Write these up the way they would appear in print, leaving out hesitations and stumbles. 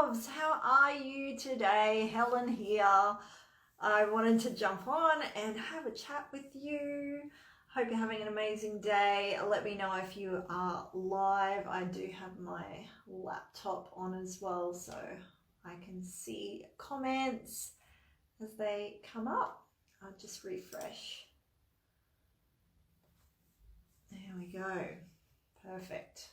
loves, how are you today? Helen here. I wanted to jump on and have a chat with you. Hope you're having an amazing day. Let me know if you are live. I do have my laptop on as well, so I can see comments as they come up. I'll just refresh. There we go. Perfect.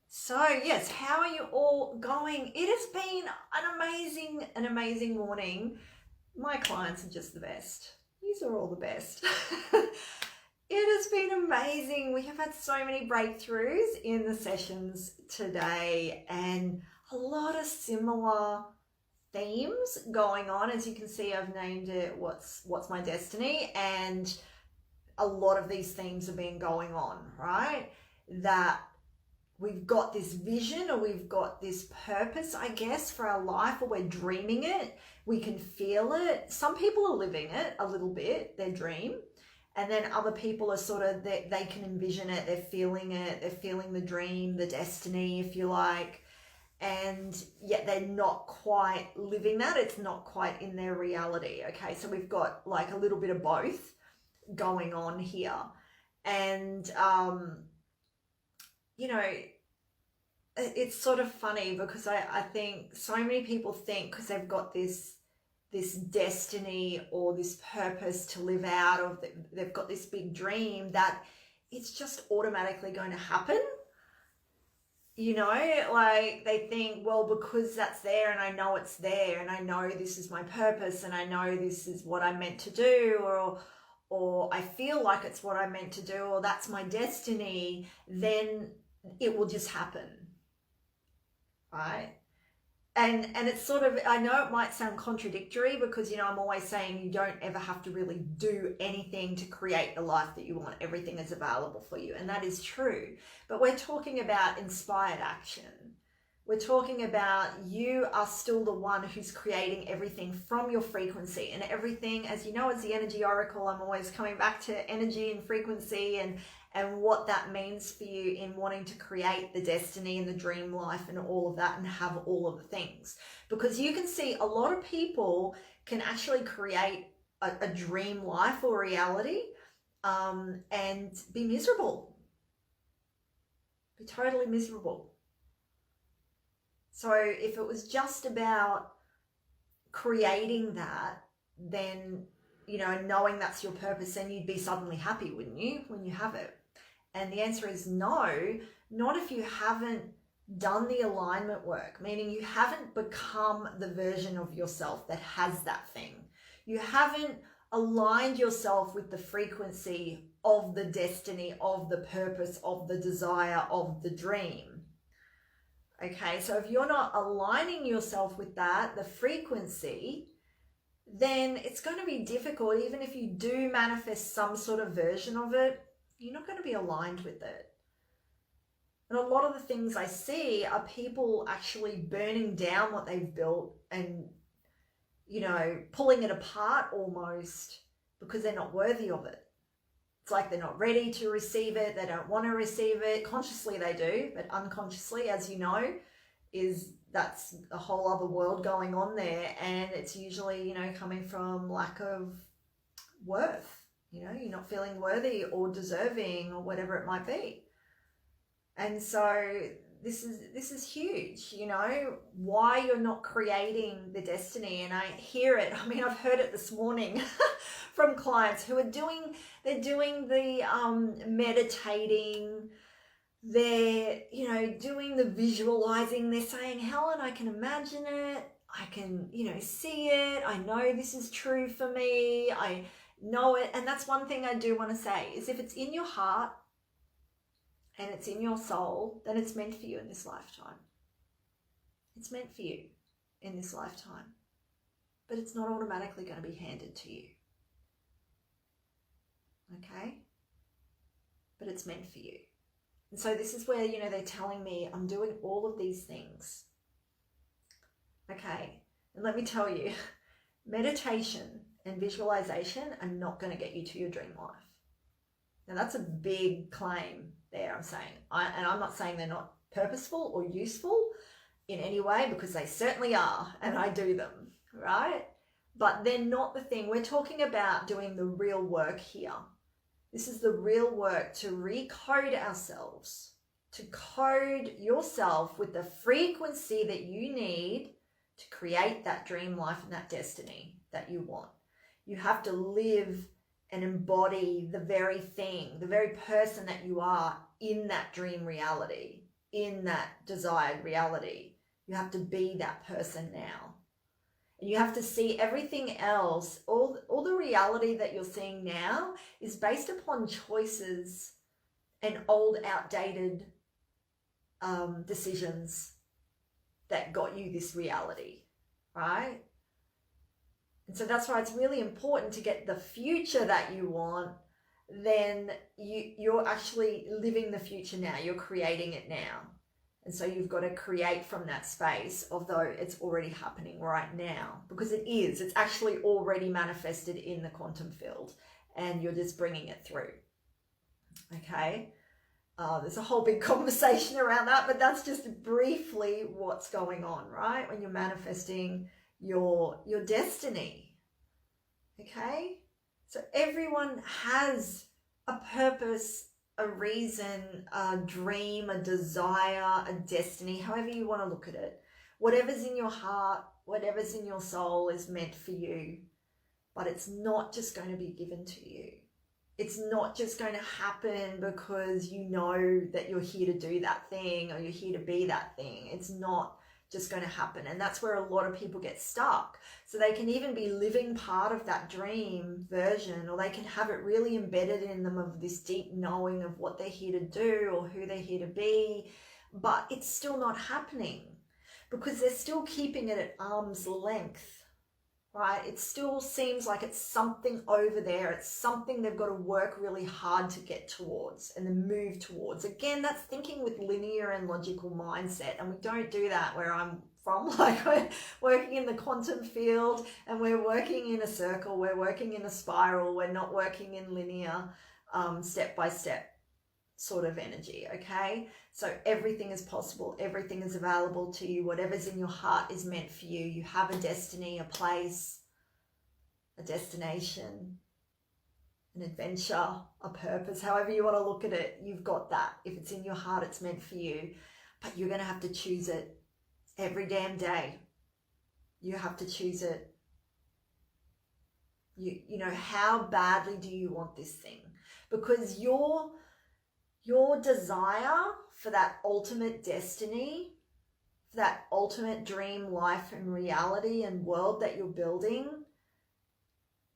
So yes, how are you all going? It has been an amazing morning. My clients are just the best. These are all the best. It has been amazing. We have had so many breakthroughs in the sessions today and a lot of similar themes going on. As you can see, I've named it What's My Destiny, and a lot of these themes have been going on, right? That we've got this vision, or we've got this purpose, I guess, for our life, or we're dreaming it. We can feel it. Some people are living it a little bit, their dream. And then other people are sort of, they can envision it, they're feeling it, they're feeling the dream, the destiny, if you like. And yet they're not quite living that. It's not quite in their reality. Okay, so we've got like a little bit of both going on here. And, you know, it's sort of funny because I think so many people think because they've got this destiny or this purpose to live out, or they've got this big dream, that it's just automatically going to happen. You know, like they think, well, because that's there and I know it's there and I know this is my purpose and I know this is what I'm meant to do, or I feel like it's what I'm meant to do, or that's my destiny, then it will just happen, right? And it's sort of, I know it might sound contradictory because, you know, I'm always saying you don't ever have to really do anything to create the life that you want. Everything is available for you, and that is true. But we're talking about inspired action. We're talking about you are still the one who's creating everything from your frequency, and everything, as you know, as the energy oracle, I'm always coming back to energy and frequency and what that means for you in wanting to create the destiny and the dream life and all of that and have all of the things. Because you can see a lot of people can actually create a dream life or reality and be miserable. Be totally miserable. So if it was just about creating that, then, you know, knowing that's your purpose, then you'd be suddenly happy, wouldn't you, when you have it? And the answer is no, not if you haven't done the alignment work, meaning you haven't become the version of yourself that has that thing. You haven't aligned yourself with the frequency of the destiny, of the purpose, of the desire, of the dream. Okay, so if you're not aligning yourself with that, the frequency, then it's going to be difficult. Even if you do manifest some sort of version of it, you're not going to be aligned with it. And a lot of the things I see are people actually burning down what they've built and, you know, pulling it apart almost because they're not worthy of it. It's like they're not ready to receive it. They don't want to receive it. Consciously they do, but unconsciously, as you know, that's a whole other world going on there. And it's usually, you know, coming from lack of worth. You know, you're not feeling worthy or deserving or whatever it might be. And so this is huge, you know, why you're not creating the destiny. And I hear it. I mean, I've heard it this morning from clients who are doing the meditating, they're, you know, doing the visualizing. They're saying, Helen, I can imagine it. I can, you know, see it. I know this is true for me. I know it. And that's one thing I do want to say is if it's in your heart and it's in your soul, then it's meant for you in this lifetime. It's meant for you in this lifetime, but it's not automatically going to be handed to you. Okay? But it's meant for you. And so this is where, you know, they're telling me I'm doing all of these things. Okay. And let me tell you, meditation and visualization are not going to get you to your dream life. Now that's a big claim there. I'm saying, and I'm not saying they're not purposeful or useful in any way, because they certainly are, and I do them, right? But they're not the thing. We're talking about doing the real work here. This is the real work to recode ourselves, to code yourself with the frequency that you need to create that dream life and that destiny that you want. You have to live and embody the very thing, the very person that you are in that dream reality, in that desired reality. You have to be that person now. And you have to see everything else, all the reality that you're seeing now is based upon choices and old, outdated decisions that got you this reality, right? And so that's why it's really important to get the future that you want. Then you're actually living the future now. You're creating it now. And so you've got to create from that space, although it's already happening right now, because it is. It's actually already manifested in the quantum field, and you're just bringing it through. Okay? There's a whole big conversation around that, but that's just briefly what's going on, right? When you're manifesting your destiny. Okay? So everyone has a purpose, a reason, a dream, a desire, a destiny, however you want to look at it. Whatever's in your heart, whatever's in your soul is meant for you, but it's not just going to be given to you. It's not just going to happen because you know that you're here to do that thing or you're here to be that thing. It's not just going to happen. And that's where a lot of people get stuck. So they can even be living part of that dream version, or they can have it really embedded in them of this deep knowing of what they're here to do or who they're here to be, but it's still not happening because they're still keeping it at arm's length, right? It still seems like it's something over there. It's something they've got to work really hard to get towards and then move towards. Again, that's thinking with linear and logical mindset. And we don't do that where I'm from. Like, we're working in the quantum field and we're working in a circle. We're working in a spiral. We're not working in linear, step-by-step sort of energy, okay? So everything is possible. Everything is available to you. Whatever's in your heart is meant for you. You have a destiny, a place, a destination, an adventure, a purpose, however you want to look at it. You've got that. If it's in your heart, it's meant for you. But you're going to have to choose it every damn day. You have to choose it. You know, how badly do you want this thing? Because your desire for that ultimate destiny, for that ultimate dream life and reality and world that you're building,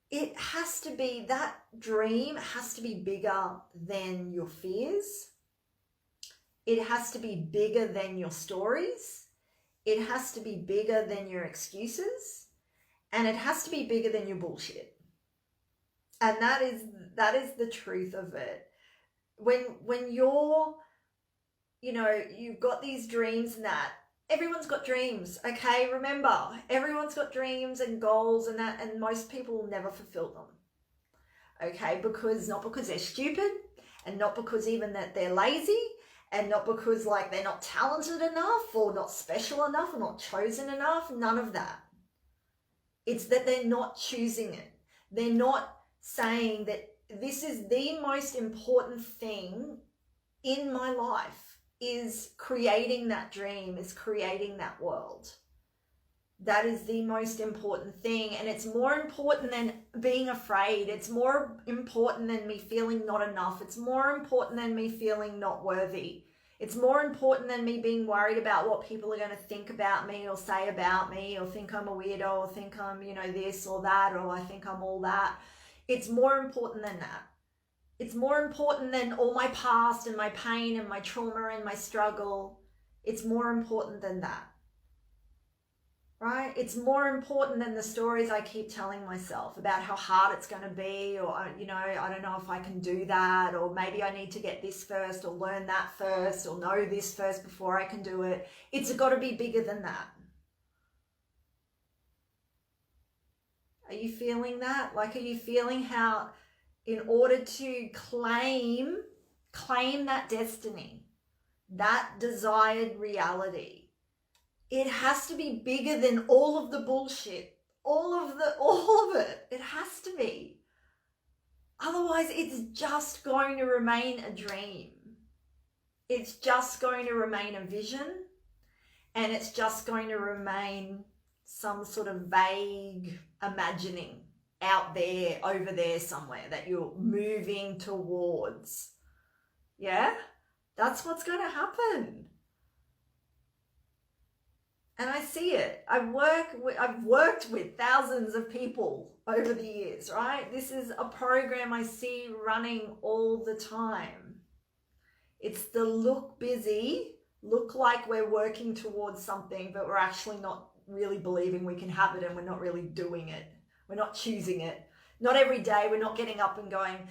it has to be, that dream has to be bigger than your fears. It has to be bigger than your stories. It has to be bigger than your excuses. And it has to be bigger than your bullshit. And that is the truth of it. When you're, you know, you've got these dreams and that, everyone's got dreams, okay? Remember, everyone's got dreams and goals and that, and most people will never fulfill them, okay? Not because they're stupid, and not because even that they're lazy, and not because like they're not talented enough or not special enough or not chosen enough, none of that. It's that they're not choosing it. They're not saying that this is the most important thing in my life, is creating that dream, is creating that world. That is the most important thing. And it's more important than being afraid. It's more important than me feeling not enough. It's more important than me feeling not worthy. It's more important than me being worried about what people are going to think about me or say about me, or think I'm a weirdo, or think I'm, you know, this or that, or I think I'm all that. It's more important than that. It's more important than all my past and my pain and my trauma and my struggle. It's more important than that, right? It's more important than the stories I keep telling myself about how hard it's going to be, or, you know, I don't know if I can do that, or maybe I need to get this first, or learn that first, or know this first before I can do it. It's got to be bigger than that. Are you feeling that? Like, are you feeling how in order to claim Claim that destiny, that desired reality. It has to be bigger than all of the bullshit, all of it. It has to be. Otherwise, it's just going to remain a dream. It's just going to remain a vision, and it's just going to remain some sort of vague imagining out there, over there somewhere that you're moving towards. Yeah? That's what's going to happen. And I see it. I've worked with thousands of people over the years, right? This is a program I see running all the time. It's the look busy, look like we're working towards something, but we're actually not really believing we can have it, and we're not really doing it. We're not choosing it. Not every day. We're not getting up and going,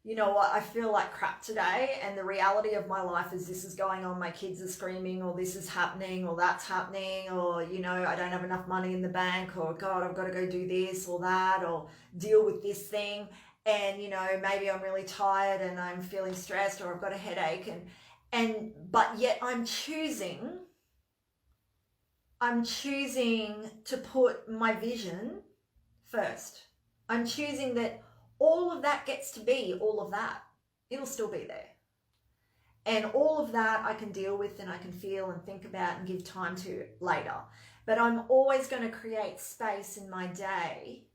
you know what, I feel like crap today, and the reality of my life is this is going on, my kids are screaming, or this is happening, or that's happening, or, you know, I don't have enough money in the bank, or God, I've got to go do this or that, or deal with this thing, and, you know, maybe I'm really tired and I'm feeling stressed, or I've got a headache, but yet I'm choosing to put my vision first. I'm choosing that all of that gets to be all of that. It'll still be there. And all of that I can deal with, and I can feel and think about and give time to later. But I'm always going to create space in my day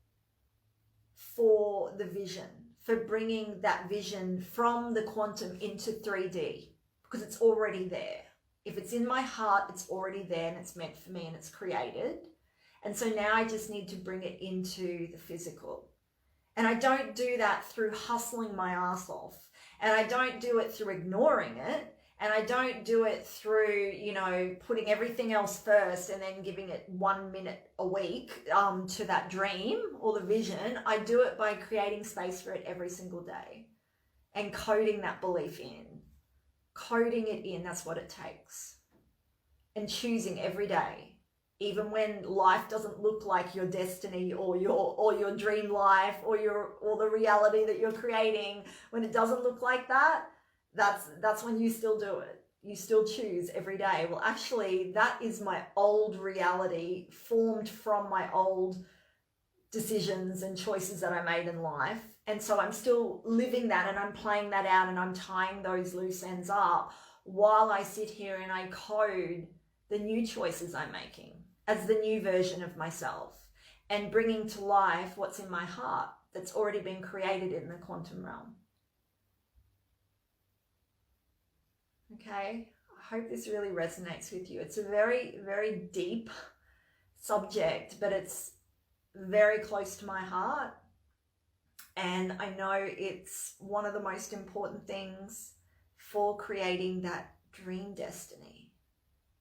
for the vision, for bringing that vision from the quantum into 3D, because it's already there. If it's in my heart, it's already there, and it's meant for me, and it's created. And so now I just need to bring it into the physical. And I don't do that through hustling my ass off. And I don't do it through ignoring it. And I don't do it through, you know, putting everything else first and then giving it 1 minute a week to that dream or the vision. I do it by creating space for it every single day and coding that belief in. Coding it in, that's what it takes. And choosing every day. Even when life doesn't look like your destiny or your dream life or the reality that you're creating, when it doesn't look like that, that's when you still do it. You still choose every day. Well, actually, that is my old reality formed from my old decisions and choices that I made in life. And so I'm still living that, and I'm playing that out, and I'm tying those loose ends up while I sit here and I code the new choices I'm making as the new version of myself, and bringing to life what's in my heart that's already been created in the quantum realm. Okay, I hope this really resonates with you. It's a very, very deep subject, but it's very close to my heart. And I know it's one of the most important things for creating that dream destiny,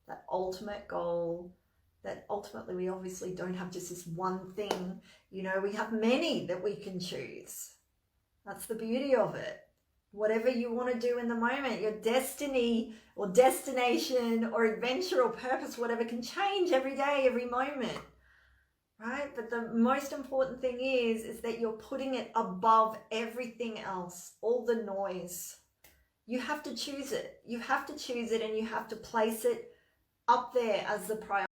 that ultimate goal, that ultimately we obviously don't have just this one thing. You know, we have many that we can choose. That's the beauty of it. Whatever you want to do in the moment, your destiny or destination or adventure or purpose, whatever, can change every day, every moment, right? But the most important thing is that you're putting it above everything else, all the noise. You have to choose it. You have to choose it, and you have to place it up there as the priority.